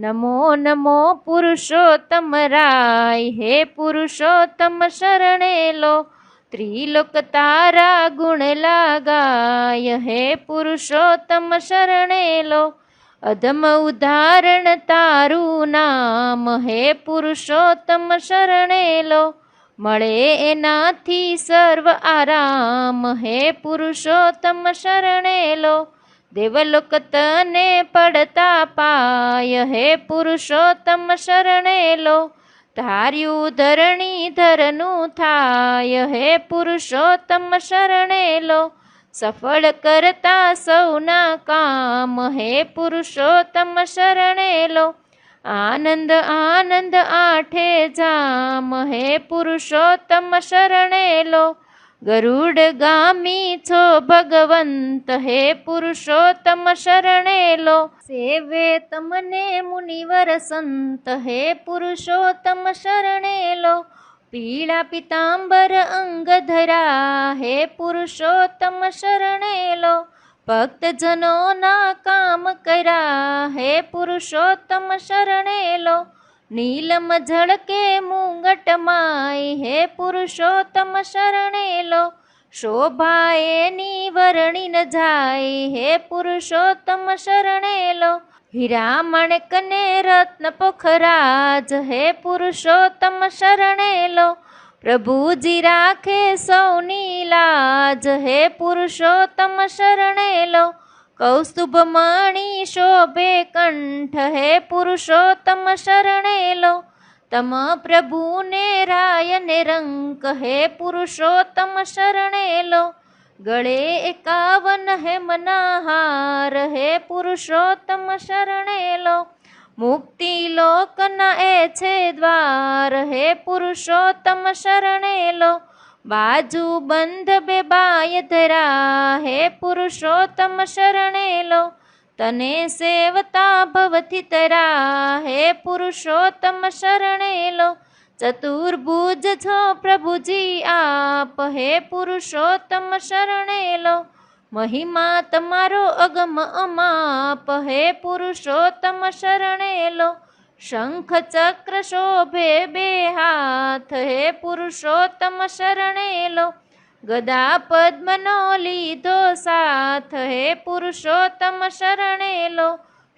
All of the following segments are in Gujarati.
नमो नमो पुरुषोत्तम राय, हे पुरुषोत्तम शरणे लो। त्रिलोक तारा गुण लगाय, हे पुरुषोत्तम शरणे लो। अधम उदाहरण तारू नाम, हे पुरुषोत्तम शरणे लो। મળે એનાથી સર્વ આરામ, હે પુરુષોત્તમ શરણે લો। દેવલોક તને પડતા પાય, હે પુરુષોત્તમ શરણે લો। ધાર્યું ધરણી ધરનું થાય, હે પુરુષોત્તમ શરણે લો। સફળ કરતા સૌના કામ, હે પુરુષોત્તમ શરણે લો। આનંદ આનંદ આઠે જામ, હે પુરુષોત્તમ શરણે લો। ગરુડ ગામી છો ભગવંત, હે પુરુષોત્તમ શરણે લો। સેવે તમને મુનિવર સંત, હે પુરુષોત્તમ શરણે લો। પીળા પિતાંબર અંગ ધરા, હે પુરુષોત્તમ શરણે લો। ભક્તજનોના કામ કર્યા, હે પુરુષોત્તમ શરણે લો। નીલમ ઝળકે મુંગટ માય, હે પુરુષોત્તમ શરણે લો। શોભા એની વર્ણી ન જાય, હે પુરુષોત્તમ શરણે લો। હીરા માણેક ને રત્ન પોખરાજ, હે પુરુષોત્તમ શરણે લો। પ્રભુજી રાખે સૌની લાજ, હે પુરુષોત્તમ શરણે લો। કૌસ્તુભ મણિ શોભે કંઠ, હે પુરુષોત્તમ શરણે લો। તમ પ્રભુને રાયને રંક, હે પુરુષોત્તમ શરણે લો। ગળે 51 હેમના હાર, હે પુરુષોત્તમ શરણે લો। મુક્તિ લોકના એ છે દ્વાર, હે પુરુષોત્તમ શરણે લો। બાજુ બંધ બે બાય ધરા, હે પુરુષોત્તમ શરણે લો। તને સેવતા ભવથી તરા, હે પુરુષોત્તમ શરણે લો। ચતુર્ભુજ છો પ્રભુજી આપ, હે પુરુષોત્તમ શરણે લો। મહિમા તમારો અગમ અમાપ, હે પુરુષોત્તમ શરણે લો। શંખ ચક્ર શોભે બે હાથ, હે પુરુષોત્તમ શરણે લો। ગદા પદ્મનો લીધો સાથ, હે પુરુષોત્તમ શરણે લો।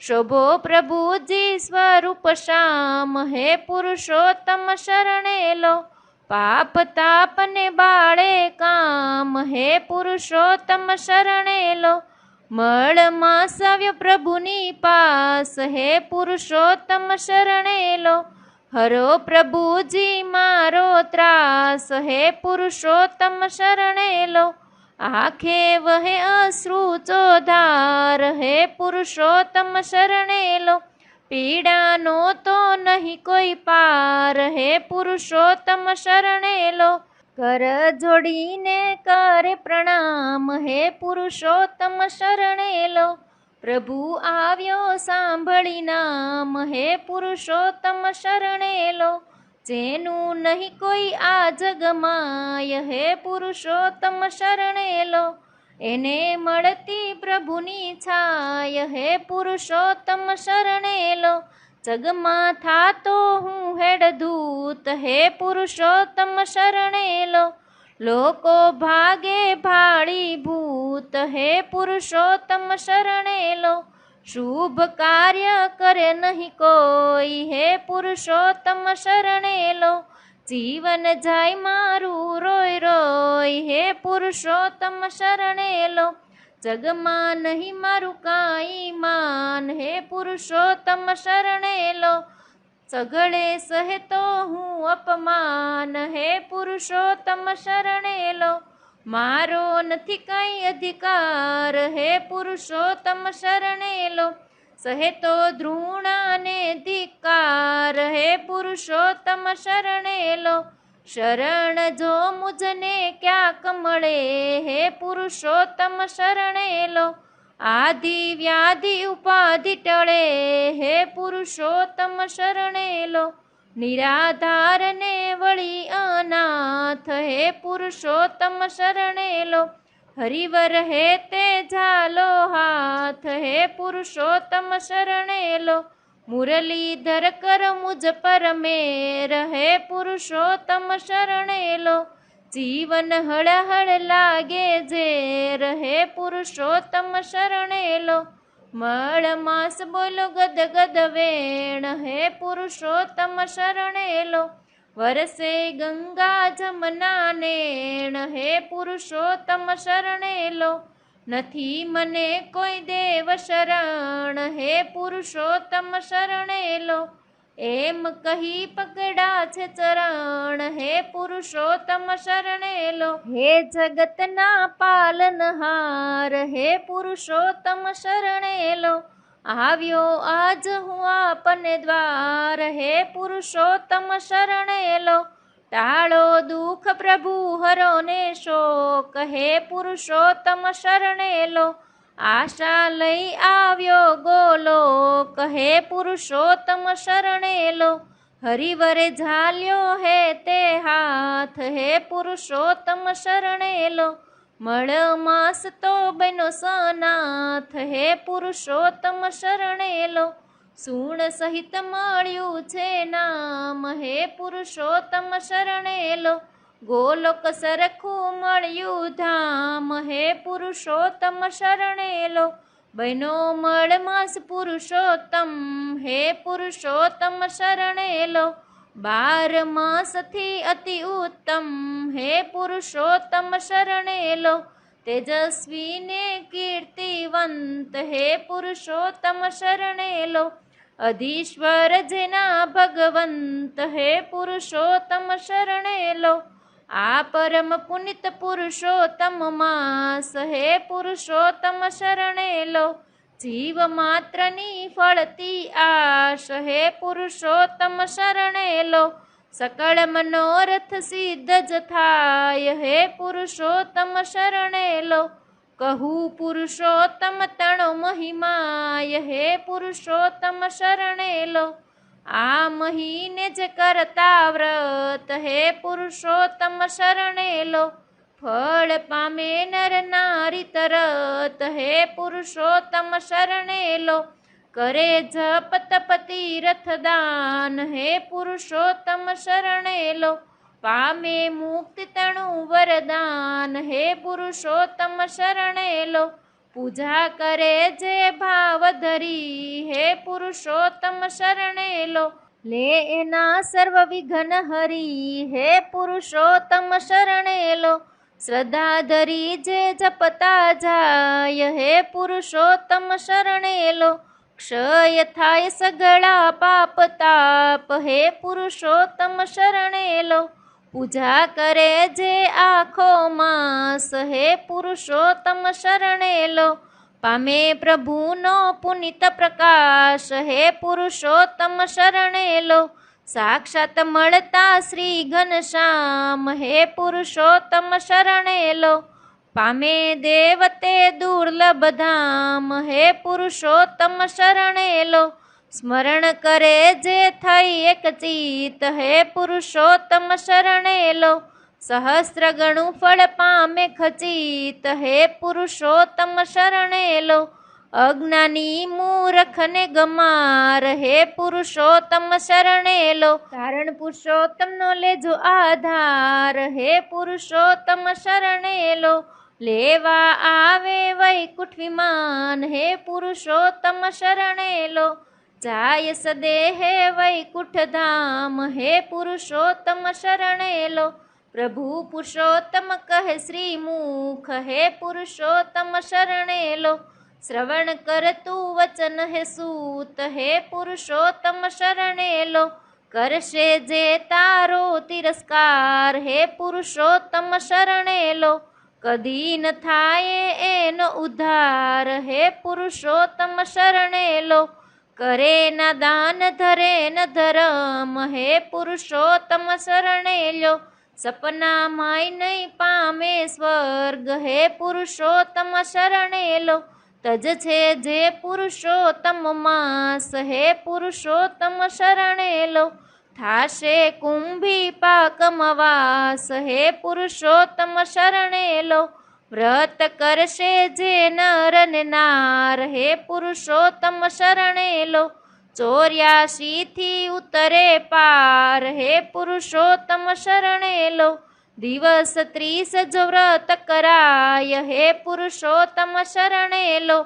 શોભો પ્રભુજી સ્વરૂપ શ્યામ, હે પુરુષોત્તમ શરણે લો। પાપ તાપને બાળે કામ, હે પુરુષોત્તમ શરણે લો। મળમાં સવ્ય પ્રભુની પાસ, હે પુરુષોત્તમ શરણે લો। હરો પ્રભુજી મારો ત્રાસ, હે પુરુષોત્તમ શરણે લો। આંખે વહે અશ્રુ ચોધાર, હે પુરુષોત્તમ શરણે લો। પીડાનો તો નહીં કોઈ પાર, હે પુરુષોત્તમ શરણે લો। કર જોડીને કરે પ્રણામ, હે પુરુષોત્તમ શરણે લો। પ્રભુ આવ્યો સાંભળી નામ, હે પુરુષોત્તમ શરણે લો। જેનું નહીં કોઈ આ જગમાય, હે પુરુષોત્તમ શરણે લો। એને મળતી પ્રભુની છાય, હે પુરુષોત્તમ શરણે લો। જગમાં થાતો હું હેડદૂત, હે પુરુષોત્તમ શરણે લો। લોકો ભાગે ભાળી ભૂત, હે પુરુષોત્તમ શરણે લો। શુભ કાર્ય કરે નહીં કોઈ, હે પુરુષોત્તમ શરણે લો। જીવન જાય મારું રોય રોય, હે પુરુષોત્તમ શરણે લો। જગમાં નહીં મારું કાંઈ માન, હે પુરુષોત્તમ શરણે લો। સઘળે સહેતો હું અપમાન, હે પુરુષોત્તમ શરણે લો। મારો નથી કઈ અધિકાર, હે પુરુષોત્તમ શરણે લો। સહેતો ધ્રુણાને ધિકાર, હે પુરુષોત્તમ શરણે લો। શરણ જો મુજને ક્યાંક મળે, હે પુરુષોત્તમ શરણે લો। આદિ વ્યાધિ ઉપાધિ ટળે, હે પુરુષોત્તમ શરણે લો। નિરાધારને વળી અનાથ, હે પુરુષોત્તમ શરણે લો। હરિવર હે તે ઝાલો હાથ, હે પુરુષોત્તમ શરણે લો। મુરલીધર કર મુજ પર મેર, હે પુરુષોત્તમ શરણે લો. જીવન હળહળ લાગે ઝેર, હે પુરુષોત્તમ શરણે લો. મળ માસ બોલો ગદ ગદ વેણ, હે પુરુષોત્તમ શરણે લો. વરસે ગંગા જમના નેણ, હે પુરુષોત્તમ શરણે લો. નથી મને કોઈ દેવ શરણ, હે પુરુષોત્તમ શરણે લો. એમ કહી પકડા છે ચરણ, હે પુરુષોત્તમ શરણે લો. હે જગતના પાલનહાર, હે પુરુષોત્તમ શરણે લો. આવ્યો આજ હું આપને દ્વાર, હે પુરુષોત્તમ શરણે લો. ટાળો દુઃખ પ્રભુ હરો ને શોક, હે પુરુષોત્તમ શરણે લો. આશા લઈ આવ્યો ગોલોક, હે પુરુષોત્તમ શરણે લો. હરિવરે ઝાલ્યો હે તે હાથ, હે પુરુષોત્તમ શરણે લો. મળ માસ તો બનો સનાથ, હે પુરુષોત્તમ શરણે લો. સૂણ સહિત મળ્યું છે નામ, હે પુરુષોત્તમ શરણે લો. ગોલોક સરખું મળ્યું ધામ, હે પુરુષોત્તમ શરણે લો. બનો મળ માસ પુરુષોત્તમ, હે પુરુષોત્તમ શરણે લો. 12 માસથી અતિ ઉત્તમ, હે પુરુષોત્તમ શરણે લો. તેજસ્વી ને કીર્તિવંત, હે પુરુષોત્તમ શરણે લો. અધીશ્વર જેના ભગવંત, હે પુરુષોત્તમ શરણે લો. આ પરમ પુનિત પુરુષોત્તમ માસ, હે પુરુષોત્તમ શરણે લો. જીવ માત્રની ફળતી આશ, હે પુરુષોત્તમ શરણે લો. સકળ મનોરથ સિદ્ધ જ થાય, હે પુરુષોત્તમ શરણે લો. કહું પુરુષોત્તમ તણો મહિમાય, હે પુરુષોત્તમ શરણે લો. આ મહિને જ કરતા વ્રત, હે પુરુષોત્તમ શરણે લો. ફળ પામે નર નારી તરત, હે પુરુષોત્તમ શરણે લો. કરે જપ તપ તીર્થ દાન, હે પુરુષોત્તમ શરણે લો. પામે મુક્તિ તણું વરદાન, હે પુરુષોત્તમ શરણે લો. પૂજા કરે જે ભાવ ધરી, હે પુરુષોત્તમ શરણે લો. લે એના સર્વ વિઘ્ન હરી, હે પુરુષોત્તમ શરણે લો. શ્રદ્ધા ધરી જે જપતા જાય, હે પુરુષોત્તમ શરણે લો. ક્ષય થાય સગળા પાપ તાપ, હે પુરુષોત્તમ શરણે લો. પૂજા કરે જે આખો માસ, હે પુરુષોત્તમ શરણે લો. પામે પ્રભુનો પુનિત પ્રકાશ, હે પુરુષોત્તમ શરણે લો. સાક્ષાત મળતા શ્રી ઘનશ્યામ, હે પુરુષોત્તમ શરણે લો. પામે દેવતે દુર્લભ ધામ, હે પુરુષોત્તમ શરણે લો. સ્મરણ કરે જે થઈ એક ચિત્ત, હે પુરુષોત્તમ શરણે લો. સહસ્ત્ર ગણું ફળ પામે ખચિત, હે પુરુષોત્તમ શરણે લો. અજ્ઞાની મૂર્ખને ગમાર, હે પુરુષોત્તમ શરણે લો. કારણ પુરુષોત્તમનો લેજો આધાર, હે પુરુષોત્તમ શરણે લો. લેવા આવે વૈકુંઠ વિમાન, હે પુરુષોત્તમ શરણે લો. જાય સદેહે વૈકુંઠ ધામ, હે પુરુષોત્તમ શરણે લો. પ્રભુ પુરુષોત્તમ કહે શ્રી મુખ, હે પુરુષોત્તમ શરણે લો. શ્રવણ કરતું વચન હે સૂત, હે પુરુષોત્તમ શરણે લો. કરશે જે તારો તિરસ્કાર, હે પુરુષોત્તમ શરણે લો. કદી ન થાય એનો ઉદ્ધાર, હે પુરુષોત્તમ શરણે લો. કરે ના દાન ધરે ન ધરમ, હે પુરુષોત્તમ શરણે લો. સપના માય નહીં પામે સ્વર્ગ, હે પુરુષોત્તમ શરણે લો. તજ છે જે પુરુષોત્તમ માસ, હે પુરુષોત્તમ શરણે લો. થાશે કુંભી પાકમવાસ, હે પુરુષોત્તમ શરણે લો. વ્રત કરશે જે નર ને નાર, હે પુરુષોત્તમ શરણે લો. 84 થી ઉતરે પાર, હે પુરુષોત્તમ શરણે લો. દિવસ 30 જો વ્રત કરાય, હે પુરુષોત્તમ શરણે લો.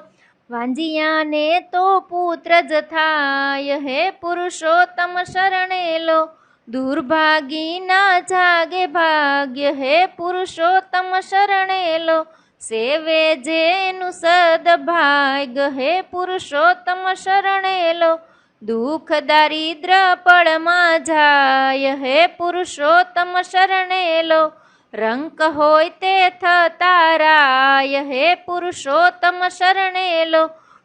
વાંજિયાને તો પુત્ર જ થાય, હે પુરુષોત્તમ શરણે લો. દુર્ભાગી ના જાગે ભાગ્ય, હે પુરુષોત્તમ શરણે લો. સેવે જેનું સદભાગ્ય, હે પુરુષોત્તમ શરણે લો. દુઃખ દારિદ્ર પળમાં જાય, હે પુરુષોત્તમ શરણે લો. રંક હોય તે થતા રાય, હે પુરુષોત્તમ શરણે લો.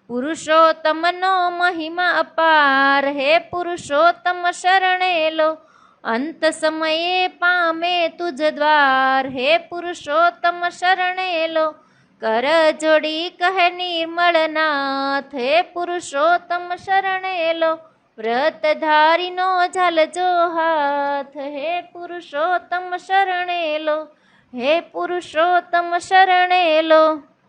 પુરુષોત્તમનો મહિમા અપાર, હે પુરુષોત્તમ શરણે લો. અંત સમયે પામે તુજ દ્વાર, હે પુરુષોત્તમ શરણે લો. કર જોડી કહે નિર્મળનાથ, હે પુરુષોત્તમ શરણે લો. વ્રત ધારીનો ઝાલજો હાથ, હે પુરુષોત્તમ શરણે લો. હે પુરુષોત્તમ શરણે લો.